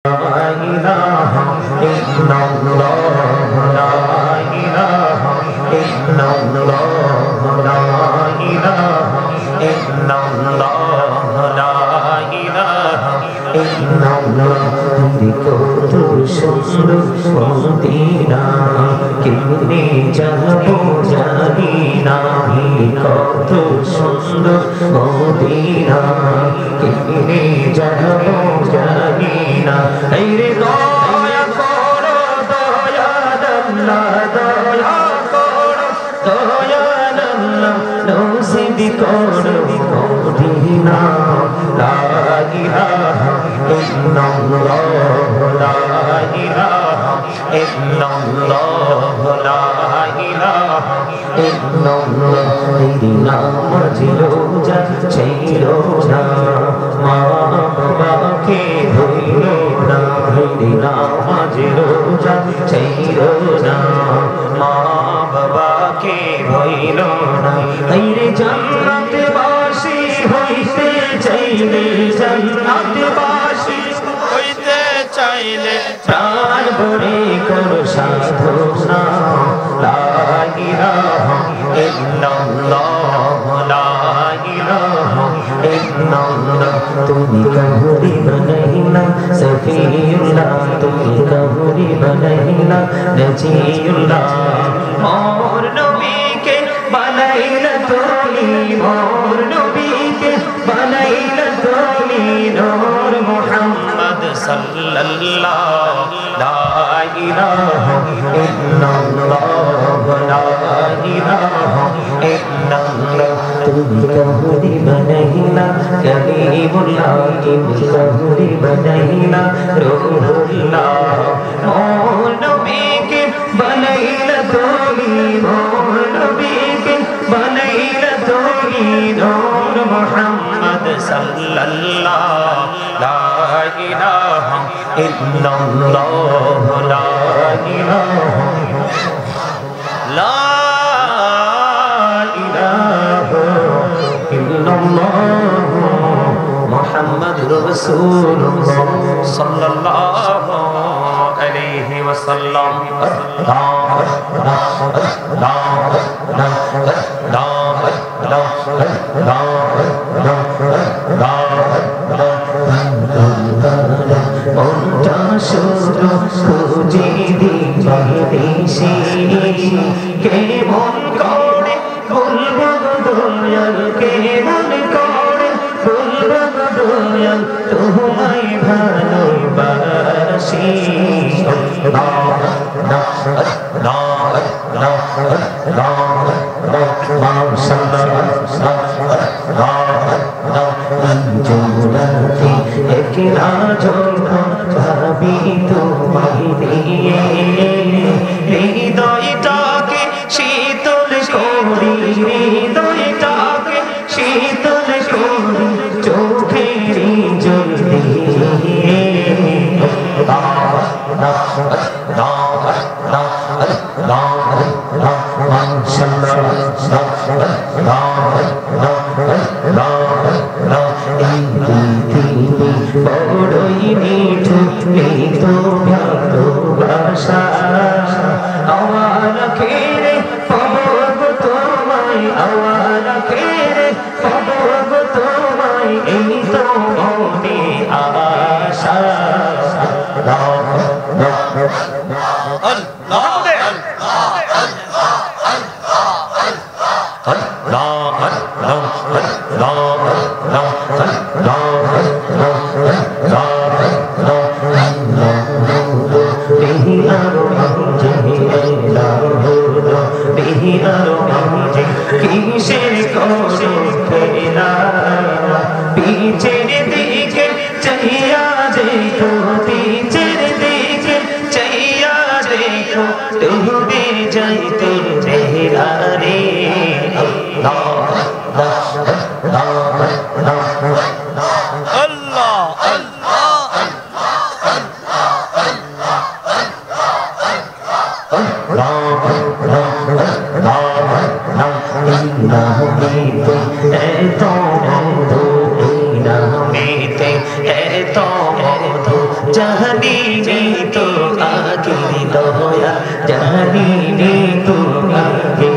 ইলাহা ইল্লাল্লাহ লা ইলাহা ইল্লাল্লাহ লা ইলাহা ইল্লাল্লাহ লা ইলাহা ইল্লাল্লাহ তুমি কত সুন্দর মদিনা কেমনে যাবো জানি না কত সুন্দর মদিনা কেমনে যাবো জানি না এই রে দয়া করো দয়াল আল্লাহ দয়া করো দয়াল আল্লাহ নসিব করো মদিনা লা ইলাহা ইল্লাল্লাহ লা ইলাহা ইল্লাল্লাহ লা ইলাহা ইল্লাল্লাহ তেরি নামাজ রোজা ছেড়ো না মা বাবাকে ভুলো না তেরি নামাজ রোজা ছেড়ো না মা বাবাকে ভুলো না তেরে জান্নাত বাসী হইতে চাইলে জান্নাত বাসী হইতে চাইলে প্রাণ ভরে করো সাধনা লা ইলাহা ইল্লাল্লাহ লা ইলাহা ইল্লাল্লাহ তুমি কাহুরি বানাইলা সফিউল্লাহ তুমি কাহুরি বানাইলা নজিউল্লাহ মোর নবীকে বানাইলা তুমি মোর নবীকে বানাইলা তুমি নূর মুহাম্মদ সাল্লাল্লাহ লা ইলাহা ইল্লাল্লাহ লা ইলাহা ইল্লাল্লাহ তুমি কাহুরি বানাইলা কলিমুল্লাহ তুমি কাহুরি বানাইলা রূহুল্লাহ মোর নবীকে বানাইলা তুমি মোর নবীকে বানাইলা তুমি নূর মুহাম্মদ সাল্লাল্লাহ লা ইলাহা ইল্লাল্লাহ লা ইলাহা লা ইলাহা ইল্লাল্লাহ মুহাম্মাদুর রাসূলুল্লাহ সাল্লাল্লাহু আলাইহি ওয়াসাল্লাম মনটা শুধু খুঁজে দিবানিশি কেমন করে বলবো দয়াল কেমন করে বলবো দয়াল তোমায় ভালোবাসি একলা ভাবি তোমায় নিয়ে হৃদয়টাকে শীতল করি হৃদয়টাকে শীতল করি চোখের জল দিয়ে বড়ই মিঠু তো ভালোবাসা আমার খেরে পাবো তোমায় আমার খেরে পাবো তোমায় এই তো মনে আশা কিসের করো খেলা পিছের দিকে চাইয়া দেখো পিছের দিকে চাইয়া দেখো ডুবে যাই তোর চেহারা রে জানিনি তো আগে দয়া জানিনি তো আগে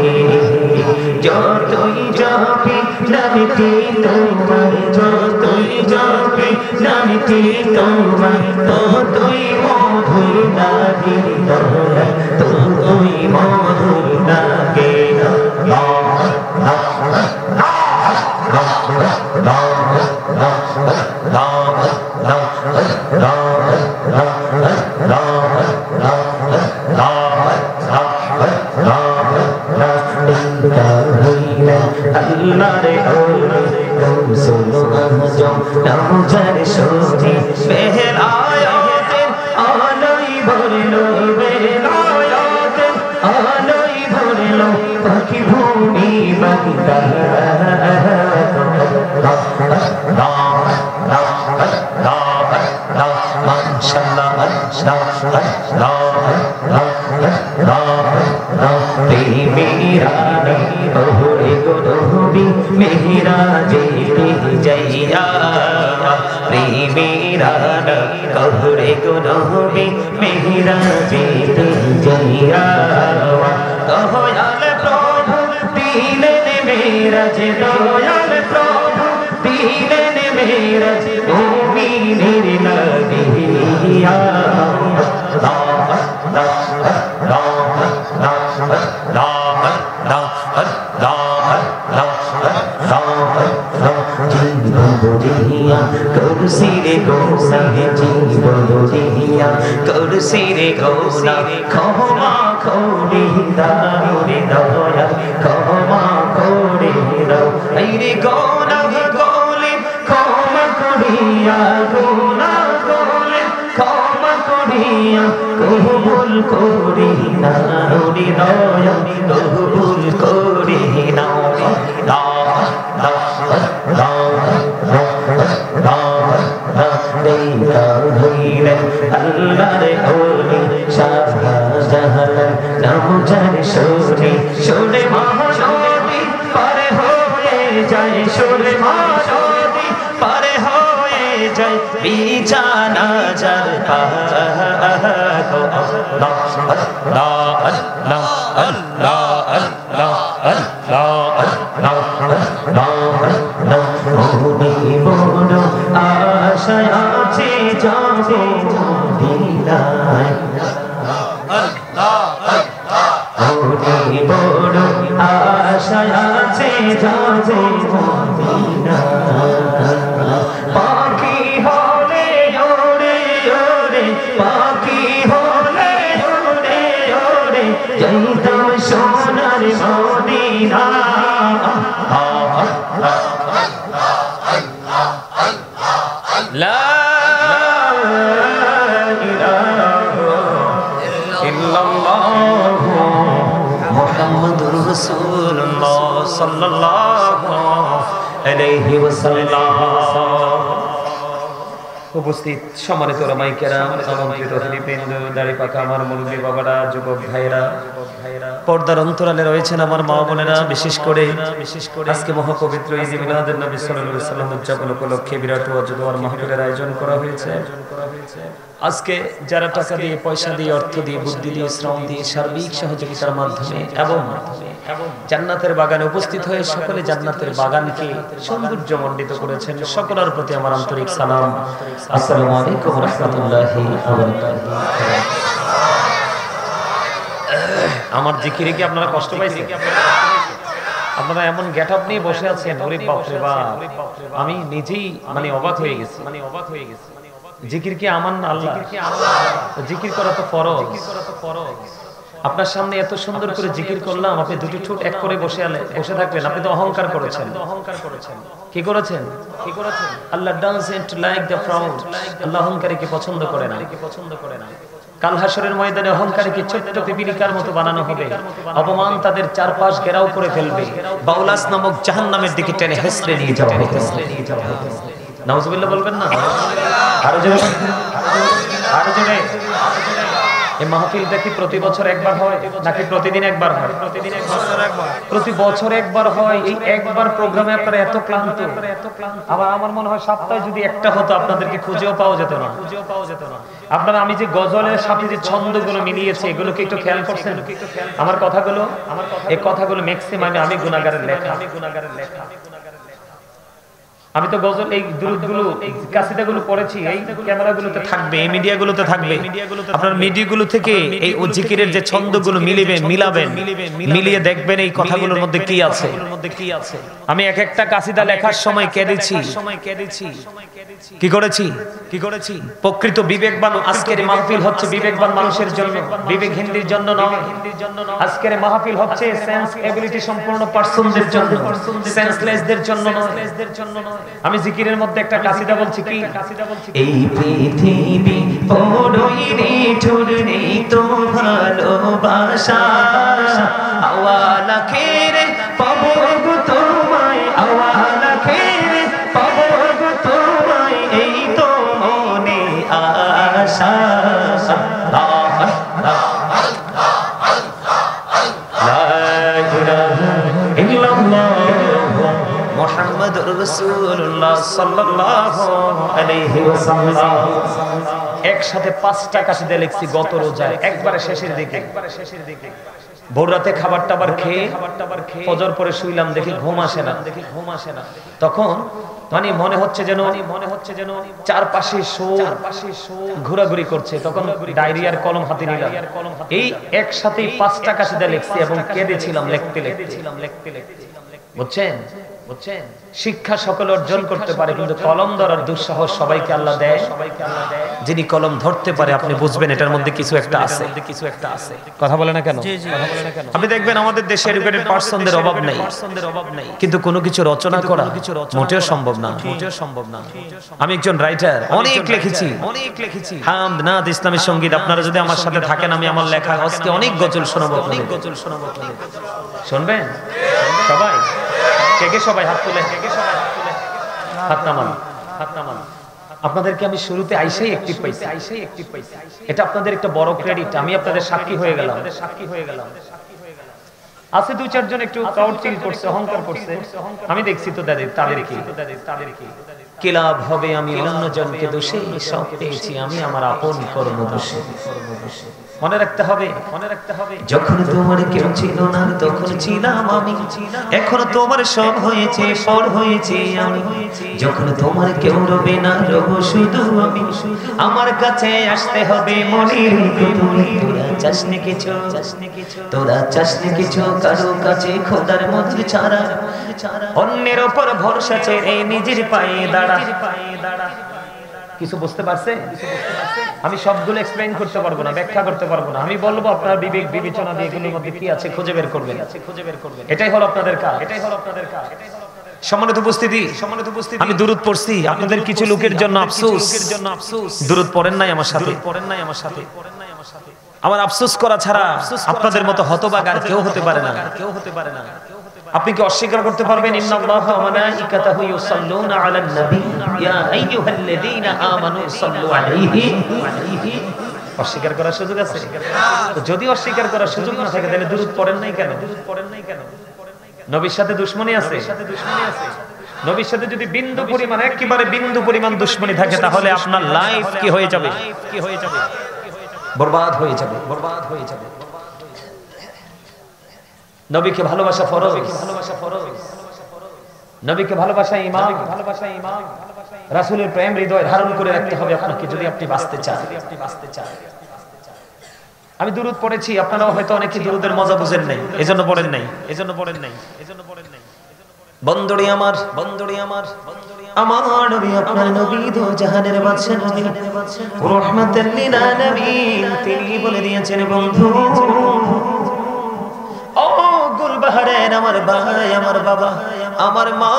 যতই যাবে নামটি তোমার যতই যাবে নামটি তোমার ততই মধুর লাগে দয়া ততই মধুর লাগে আল্লাহরে ওরে কৌশল আজম নামজার সূরি বেলায়াতের আলোই ভরলো বেলায়াতের আলোই ভরলো পাখি ভূমি বাংলা মাশাআল্লাহ মেরা ওরে গো নবী মেরা যেতে যাইয়া প্রেমেরা কহরে গো নবী মেরা যেতে যাইয়া দয়াল প্রভু দিলেন মেরা যে দয়াল প্রভু দিলেন মেরা যে মুমিনের লাগিয়া Kursi gona jiya kursi gona khoma khori dare daya khoma khori da aire gona gole khoma koriya gona gole khoma koriya kabul kori na ori daya kabul kori na আল্লাহরে ওলি শাহজাহান নামজার সূরি সুরে মহানবী পারে হয়ে যায় সুরে মহানবী পারে হয়ে যায় বিছানা যার পাগো আল্লাহ আল্লাহ আল্লাহ আল্লাহ আল্লাহ আল্লাহ আল্লাহ বড় আশায় আছে যাবে মদিনায় ওরে বড় আশায় আছে যাবে মদিনায় পাখি হলে ওরে ওরে পাখি হলে ওরে ওরে যাইতাম সোনার মদিনা লা ইলাহা ইল্লাল্লাহ মুহাম্মাদুর রাসূলুল্লাহ সাল্লাল্লাহু আলাইহি ওয়াসাল্লাম। উপস্থিত সম্মানিত ওলামায়ে কেরাম, আমন্ত্রিত অতিথিবৃন্দ, দাড়ি পাকা আমার মুরব্বী বাবারা, যুবক ভাইরা, পর্দার অন্তরালে রয়েছেন আমার মা বোনেরা, বিশেষ করে আজকে মহাপবিত্র ঈদ মিলাদুন নবী সাল্লাল্লাহু আলাইহি ওয়াসাল্লাম উদযাপন উপলক্ষে বিরাট ওয়াজদোয়ার মাহফিলের আয়োজন করা হয়েছে। আজকে যারা টাকা দিয়ে, পয়সা দিয়ে, অর্থ দিয়ে, বুদ্ধি দিয়ে, শ্রম দিয়ে, সার্বিক সহযোগিতার মাধ্যমে এবং জান্নাতের বাগানে উপস্থিত হয়ে সকলে জান্নাতের বাগানকে সৌন্দর্যমণ্ডিত করেছেন, সকলের প্রতি আমার আন্তরিক সালাম। আসসালামু আলাইকুম ওয়া রাহমাতুল্লাহি ওয়া বারাকাতুহু। আমার জিকিরে কি আপনারা কষ্ট পাইছেন? আপনারা এমন গেটআপ নিয়ে বসে আছেন, ওরে বাপ রে বাপ, আমি নিজেই অবাক হয়ে গেছি। জিকির কি আমান আল্লাহ, জিকির করা তো ফরজ। আপনার সামনে এত সুন্দর করে জিকির করলাম, আপনি দুটি ঠোঁট এক করে বসে থাকলেন, আপনি তো অহংকার করেছেন। কি করেছেন? আল্লাহ ডাজন্ট লাইক দ্য প্রাউড, আল্লাহ অহংকারীকে পছন্দ করে না। কাল হাসরের ময়দানে অহংকারীকে ছোট্ট পিপিলিকার মতো বানানো হবে, অপমান তাদের চারপাশ ঘেরাও করে ফেলবে, বাউলাস নামক জাহান্নামের দিকে টেনে হেসড়ে নিয়ে যাওয়া হবে। নাউজুবিল্লাহ বলবেন না? আরো জোরে, আরো জোরে। এই মাহফিলটা কি প্রতি বছর একবার হয় নাকি প্রতিদিন একবার হয়? প্রতিদিন একবার, প্রতি বছর একবার হয়। এই একবার প্রোগ্রামে আপনারা এত ক্লান্ত। আবার আমার মনে হয় সপ্তাহে যদি একটা হতো আপনাদেরকে খুঁজেও পাওয়া যেত না। আপনারা আমি যে গজলের সাথে যে ছন্দগুলো মিলিয়েছি এগুলোকে একটু খেয়াল করছেন? আমার কথাগুলো, এই কথাগুলো ম্যাক্সিমাম আমি গুনাহগারের লেখা। আমি তো গজল এই দুরূদগুলো কাসিদাগুলো পড়েছি, এই ক্যামেরাগুলোতে থাকবে, এই মিডিয়াগুলোতে থাকবে। আপনার মিডিয়াগুলো থেকে এই জিকিরের যে ছন্দগুলো মিলাবেন, মিলিয়ে দেখবেন এই কথাগুলোর মধ্যে কি আছে। আমি এক একটা কাসিদা লেখার সময় কেঁদেছি। কি করেছি? প্রকৃত বিবেকবান আজকের মাহফিল হচ্ছে বিবেকবান মানুষের জন্য, বিবেকহীনদের জন্য নয়। আজকের মাহফিল হচ্ছে সেন্স এবিলিটি সম্পূর্ণ পারসনদের জন্য, সেন্সলেসদের জন্য নয়। আমি জিকিরের মধ্যে একটা কাসিদা বলছি, কি এই পৃথিবী বড়ই নিঠুর, নেই তো ভালোবাসা, আওয়ালা খেরে পাবো গো তোমায়, আওয়ালা খেরে পাবো গো তোমায়, এই তো মনে আশা। মুহাম্মাদুর রাসূলুল্লাহ সাল্লাল্লাহু আলাইহি ওয়াসাল্লাম। একসাথে 5টা কাসিদা লিখছি গত রোজায়, একবারে শেষের দিকে। ভোর রাতে খাবার টাবার খেয়ে ফজর পরে শুইলাম, দেখি ঘুম আসে না। তখন মানে মনে হচ্ছে যেন চারপাশে ঘোরাঘুরি করছে। তখন ডায়রিয়ার কলম হাতে নিলাম, এই একসাথে 5টা কাসিদা লিখছি এবং কেঁদেছিলাম লিখতে। বুঝছেন? শিক্ষা সকলে অর্জন করতে পারে, কিন্তু কলম ধরার দুঃসাহস সবাইকে আল্লাহ দেয়। যিনি কলম ধরতে পারে আপনি বুঝবেন এটার মধ্যে কিছু একটা আছে। কথা বলে না কেন? আপনি দেখবেন আমাদের দেশে এডুকেটেড পারসনদের অভাব নেই, কিন্তু কোনো কিছু রচনা করা মোটেও সম্ভব না। আমি একজন রাইটার, অনেক লিখেছি। হামদ, নাত, ইসলামী সঙ্গীত। আপনারা যদি আমার সাথে থাকেন আমি আমার লেখা আজকে অনেক গজল শোনাবো। শুনবেন সবাই? কে সবাই হাত তুলে, হাত নামান। আপনাদেরকে আমি শুরুতে আইসাই অ্যাক্টিভ পাইছি। এটা আপনাদের একটা বড় ক্রেডিট। আমি আপনাদের সাক্ষী হয়ে গেলাম। আছে 2-4 জন একটু প্রাউড ফিল করছে, অহংকার করছে। আমি দেখছি তো তাদের কি লাভ হবে আমি অন্যজনকে দোষে, সব পেয়েছি আমি আমার আপন কর্ম দোষে। মনে রাখতে হবে, যখন তোমার কেউ ছিল না তখন ছিলাম আমি, এখন তোমার সব হয়েছে, পর হয়েছে আমি। যখন তোমার কেউ রবে না, রব শুধু আমি। আমার কাছে আসতে হবে মনের তুমি। তোরা চাসনি কিছু কারো কাছে খোদার মধুর ছাড়া, অন্যের ওপর ভরসা ছেড়ে নিজের পায়ে দাঁড়া। কিছু বুঝতে পারছে? আমি সবগুলো এক্সপ্লেইন করতে পারবো না, ব্যাখ্যা করতে পারবো না। আমি বলবো আপনার বিবেক বিবেচনা দিয়ে এগুলোর মধ্যে কি আছে খুঁজে বের করবেন। এটাই হলো আপনাদের কাজ। সম্মানিত উপস্থিতি, আমি দুরূদ পড়ছি। আপনাদের কিছু লোকের জন্য আফসোস, দুরূদ পড়েন নাই আমার সাথে। আমার আফসোস করা ছাড়া আপনাদের মতো হতভাগা আর কেউ হতে পারে না। আপনি কি অস্বীকার করতে পারবেন? ইন্নাল্লাহা ওয়া মালাইকাতাহু ইউসাল্লুনা আলান নবী ইয়া আইয়ুহাল্লাযীনা আমানু সাল্লু আলাইহি। অস্বীকার করার সুযোগ আছে? তো যদি অস্বীকার করার সুযোগ না থাকে তাহলে দুরূদ পড়েন নাই কেন? নবীর সাথে দুশমনি আছে? নবীর সাথে যদি বিন্দু পরিমাণ, একেবারে বিন্দু পরিমাণ দুশমনি থাকে তাহলে আপনার লাইফ কি হয়ে যাবে? বরবাদ হয়ে যাবে। নবীকে ভালোবাসা ফরজ, নবীকে ভালোবাসা ঈমান, রাসূলের প্রেম হৃদয়ে ধারণ করে রাখতে হবে আপনাকে যদি আপনি বাঁচতে চান। আমি দুরূদ পড়েছি, আপনারাও হয়তো অনেকে দুরূদের মজা বুঝেন নাই, এজন্য পড়েন নাই। বন্দরে আমার আমার নবী, আপনার নবী দো জাহানের বাদশা নবী, রাহমাতাল লিল আলামিন। তিনি বলে দিয়েছেন, বন্ধু ও গুলবাহারের আমার ভাই, আমার বাবা, আমার মা,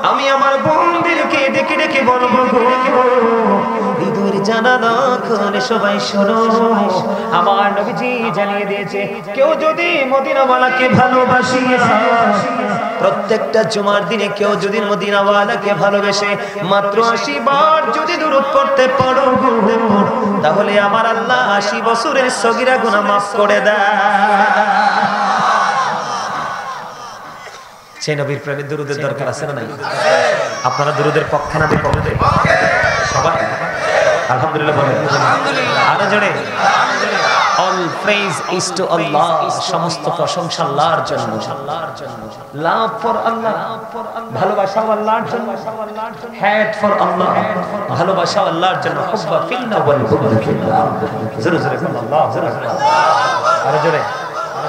আমি আমার বোনদেরকে ডেকে ডেকে বলবো গো, হৃদয়ের জানানো করে সবাই শোনো আমার নবীজি জানিয়ে দিয়েছে কেউ যদি মদিনাওয়ালাকে ভালোবাসে, প্রত্যেকটা জুমার দিনে কেউ যদি মদিনাওয়ালাকে ভালোবেসে মাত্র 80 বার যদি দুরূদ পড়তে পারো তাহলে আমার আল্লাহ 80 বছরের সগীরা গুনাহ মাফ করে দেয়। সেই নবীর প্রেমে দুরূদের দরকার আছে না নাই? আপনারা দুরূদের পক্ষে না বিপক্ষে? সবাই আলহামদুলিল্লাহ বলেন। আরো জোরে all praise is to Allah, সমস্ত প্রশংসা আল্লাহর জন্য। love for Allah, ভালোবাসা আল্লাহর জন্য। hate for Allah, ভালোবাসা আল্লাহর জন্য। হুব্বা ফিল্লাহ ওয়াল বুগদু ফিল্লাহ। জোরে জোরে আল্লাহ, আরো জোরে।